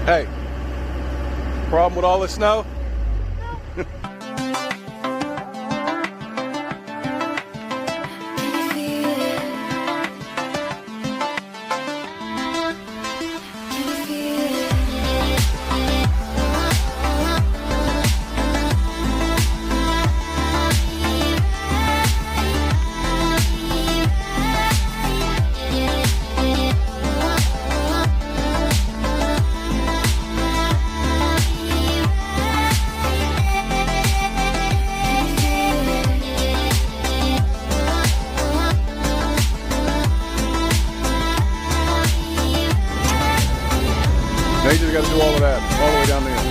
Hey, problem with all this snow? Now you just got to do all of that, all the way down there.